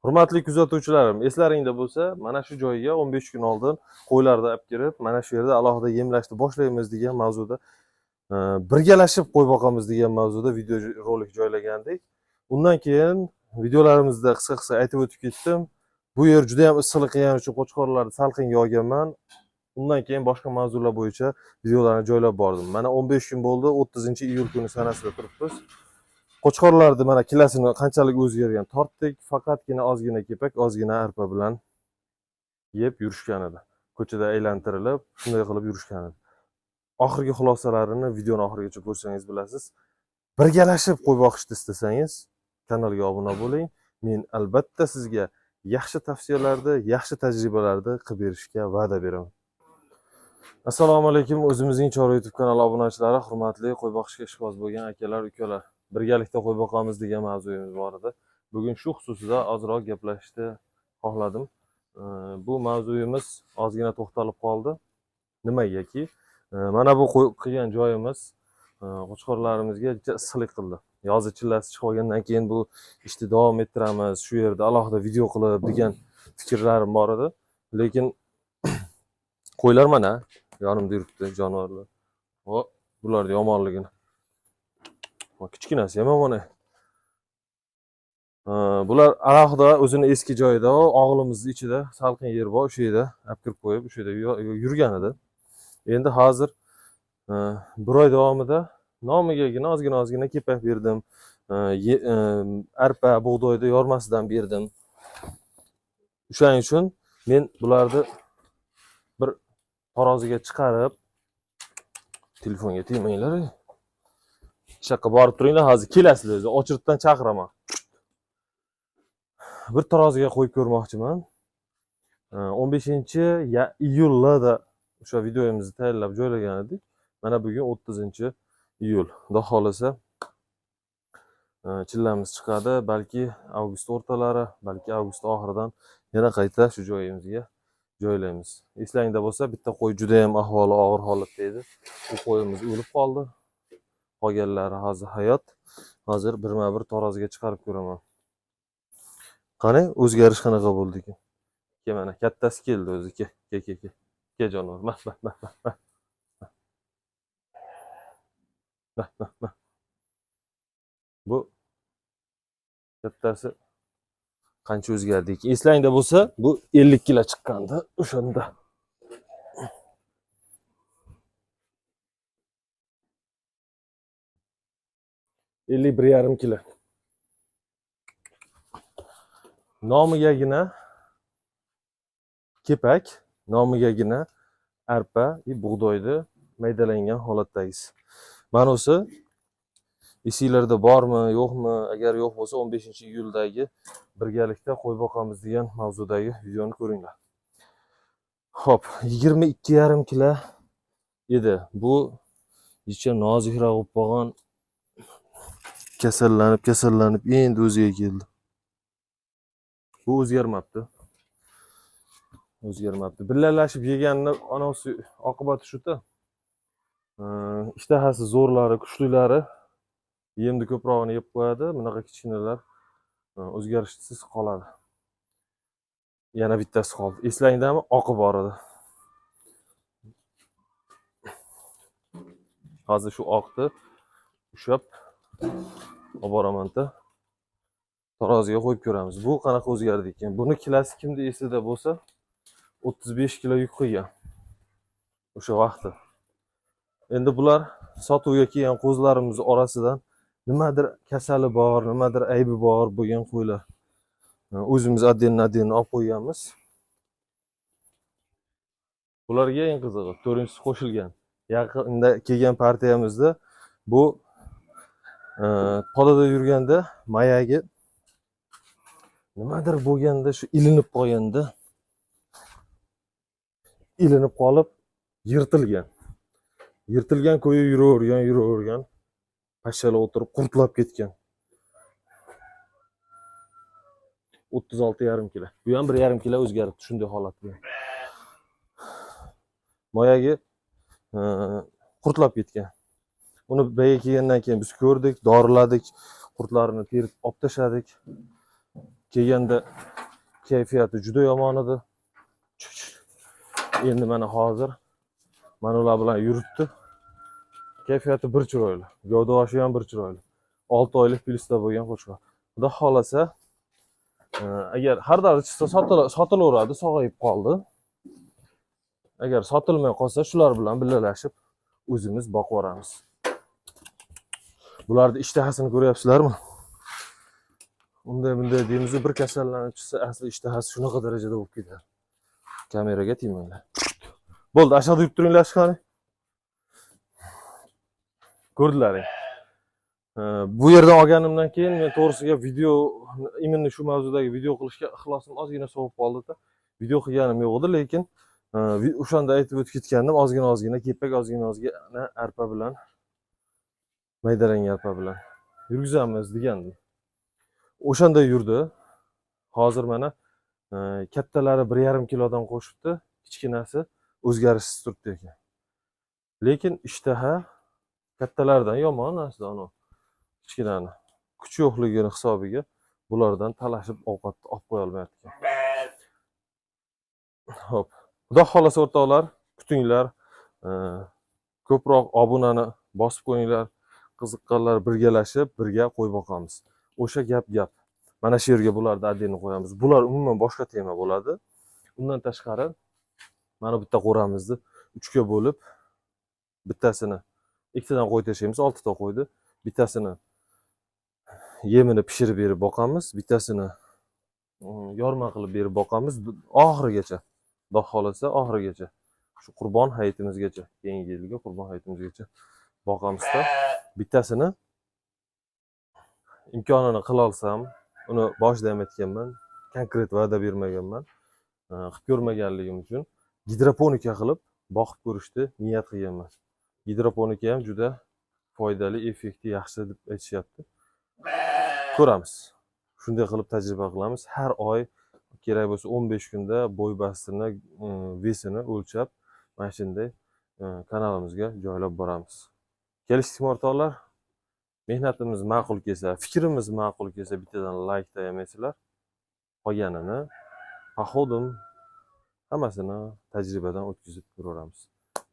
Hurmatli kuzatuvchilarim, eslaringda bo'lsa, mana shu joyga 15 kun oldin qo'ylarni olib kelib, mana shu yerda alohida yemlashni boshlaymiz degan mavzuda, birgalashib qo'y boqamiz degan mavzuda video rolik joylagandik. Undan keyin videolarimizda qisqa aytib o'tib ketdim. Bu yer juda ham issiqligini uchun qo'chqorlarni salqinga olganman. Undan keyin boshqa mavzular bo'yicha videolarni joylab bordim. Mana 15 kun bo'ldi, 30-iyul kuni sanasida turibmiz. Qo'chqorlarni mana kilasini qanchalik o'zgargan tortdik, faqatgina ozgina kepak, ozgina arpa bilan yeb yurishgan edi. Ko'chada aylantirilib, shunday qilib yurishgan edi. Oxirgi xulosalarini videoni oxirigacha ko'rsangiz bilasiz. Birgalashib qo'y boqishni istasangiz, kanalga obuna bo'ling. Men albatta sizga yaxshi tavsiyalarni, yaxshi tajribalarni qilib berishga va'da beraman. Assalomu alaykum, o'zimizning Chorva YouTube kanali obunachilari, hurmatli qo'y boqishga ishqiboz bo'lgan akalar, ukalar. Birgalikda qo'y boqamiz degan mavzuyimiz bor edi. Bugun shu xususida ozroq gaplashishni xohladim. Bu mavzuyimiz ozgina to'xtalib qoldi. Nimagaki, mana bu qilgan joyimiz qo'chqorlarimizga issiqlik qildi. Yoz chillasi chiqib olgandan keyin bu ishni davom ettiramiz, shu yerda alohida video qilib degan fikrlarim bor edi. Lekin qo'ylar mana yonimda yuribdi, jonivorlar. Hop, bularning yomonligini. Kichkinasi ham yomon. Bular alohida o'zini eski joyida, og'ilimizni ichida salqin yer bor, o'sha yerda olib kirib qo'yib, o'sha yerda yurgan edi. Endi hozir bir oy davomida nomigagina ozgina kepak berdim. Arpa, bug'doyni yormasidan berdim. O'shaning uchun men bularni bir taroziga chiqarib, telefonga tegmanglar. Shaqqa borib turinglar, hozir kelasizlar, o'zi ochirtdan chaqiraman. Bir taroziga qo'yib ko'rmoqchiman. 15-iyulda o'sha videomizni tayyorlab joylagan edik. Mana bugun 30-iyul. Xudo xolasa chillamiz chiqadi, balki avgust o'rtalari, balki avgust oxiridan yana qayta shu joyimizga joylaymiz. Eslangda bo'lsa, bitta qo'y juda ham ahvoli og'ir holatda edi. Bu qo'yimiz o'lib qoldi. Qolganlari hozir hayot. Hozir birma-bir taroziga chiqarib ko'raman. Qani, o'zgarish qanaqa bo'ldi ekan? Mana kattasi keldi o'zi, ke jonivor. Bu kattasi qancha o'zgardi ekan? Eslangda bo'lsa, bu 50 kilo chiqqandi o'shanda. Bir yarim kilo. Nomigagina kepak, nomigagina arpa, bug'doyni maydalangan holatdagisi. Mana o'si esinglarda bormi, yo'qmi? Agar yo'q bo'lsa, 15-iyuldagi birgalikda qo'y boqamiz degan mavzudagi videoni ko'ringlar. Xo'p, 22,5 kilo edi. Bu ichcha nozikroq bo'lib qolgan, kasallanib endi o'ziga keldi. Bu o'zgarmabdi. Billalashib yeganni anasi oqibati shu-da. Ishtahasi zo'rlari, kuchlilari yemni ko'prog'ini yeb qo'yadi, bunaqa kichkinalar o'zgarishsiz qoladi. Yana bittasi qoldi. Eslangdami? Oqib bor edi. Hozir shu oqni ushlab olib boraman-da. Taroziga qo'yib ko'ramiz. Bu qanaqa o'zgardi ekan? Buni kilasi kimda esida bo'lsa, 35 kilo yuk qilgan. O'sha vaqtda. Endi bular sotuvga kelgan qo'zlarimiz orasidan nimadir kasali bor, nimadir aybi bor bo'lgan qo'ylar. O'zimiz adden olib qo'yganmiz. Bularga eng qizig'i, 4-inchisi qo'shilgan. Yaqinda kelgan partiyamizda bu podada yurganda mayagi nimadir bo'lganda shu ilinib qolganda, ilinib qolib yirtilgan. Yirtilgan qo'yi yuravergan, pashshala o'tirib qurtlab ketgan. 36,5 kilo. Bu ham 1,5 kilo o'zgaribdi shunday holatda. Moyagi qurtlab ketgan. Uni baya kelgandan keyin biz ko'rdik, doriladik, qurtlarini terib olib tashladik. Kelganda kayfiyati juda yomon edi. Endi mana hozir mana ular bilan yuritdi. Kayfiyati bir chiroyli. Gavdaoshi ham bir chiroyli. 6 oylik pilsda bo'lgan qo'chqor. Xudo xolasa, agar har dardi chiqsa sotilaveradi, sog'ayib qoldi. Agar sotilmay qolsa, shular bilan birgalashib o'zimiz boqib boramiz. Bularni ishtahasini ko'ryapsizlarmi? Bunday deymiz, bir kasallanib chiqsa, asli ishtahasi shunaqa darajada bo'lib ketadi. Kameraga tegmanglar. Bo'ldi, aşağıda yurib turinglar chiqani. Ko'rdilaring. Bu yerdan olganimdan keyin men to'g'risiga video, imенно shu mavzudagi video qilishga ixlosim ozgina sovib qoldi-da. Video qilganim yo'q edi, lekin o'shanda aytib o'tib ketgandim, ozgina kepak, ozgina arpa bilan, maydalangan arpa bilan yurgizamiz degandim. O'shanda yurdi. Hozir mana kattalari 1,5 kilodan qo'shibdi, kichkinasi o'zgarishsiz turibdi ekan. Lekin ishtaha kattalardan yomon aslida uni. Kichkinani kuch yo'qligini hisobiga bulardan talashib ovqatni olib qo'ya olmayapti ekan. Xo'p. Xudo xolasa o'rtoqlar, kutinglar. Ko'proq obunani bosib qo'yinglar. Qiziqqanlar birgalashib, birga qo'y boqamiz. O'sha gap. Mana shu yerga bularni adini qo'yamiz. Bular umuman boshqa tema bo'ladi. Undan tashqari mana bitta qo'ramizni 3 ga bo'lib, bittasini ikkitadan qo'y tashlaymiz, 6 ta qo'ydi. Bittasini yemini pishirib berib boqamiz, bittasini yorma qilib berib boqamiz oxirigacha. Xudo xolasa oxirigacha. Shu Qurbon hayitimizgacha, keyingi yilga Qurbon hayitimizgacha boqamizda. Bittasini imkonini qila olsam, uni boshida ham aytganman, konkret va'da bermaganman. Qilib ko'rmaganligim uchun gidroponika qilib boqib ko'rishni niyat qilganman. Gidroponika ham juda foydali, effekti yaxshi deb aytishyapti. Ko'ramiz. Shunday qilib tajriba qilamiz. Har oy kerak bo'lsa 15 kunda bo'y bastini, vesini o'lchab, mana shunday kanalimizga joylab boramiz. Kelishdikmi o'rtoqlar? Mehnatimiz ma'qul kelsa, fikrimiz ma'qul kelsa bittadan like tayamaysizlar. Qolganini paxodim hammasini tajribadan o'tkazib ko'ramiz.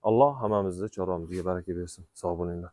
Alloh hammamizni chorvamizga baraka bersin. Sog' bo'linglar.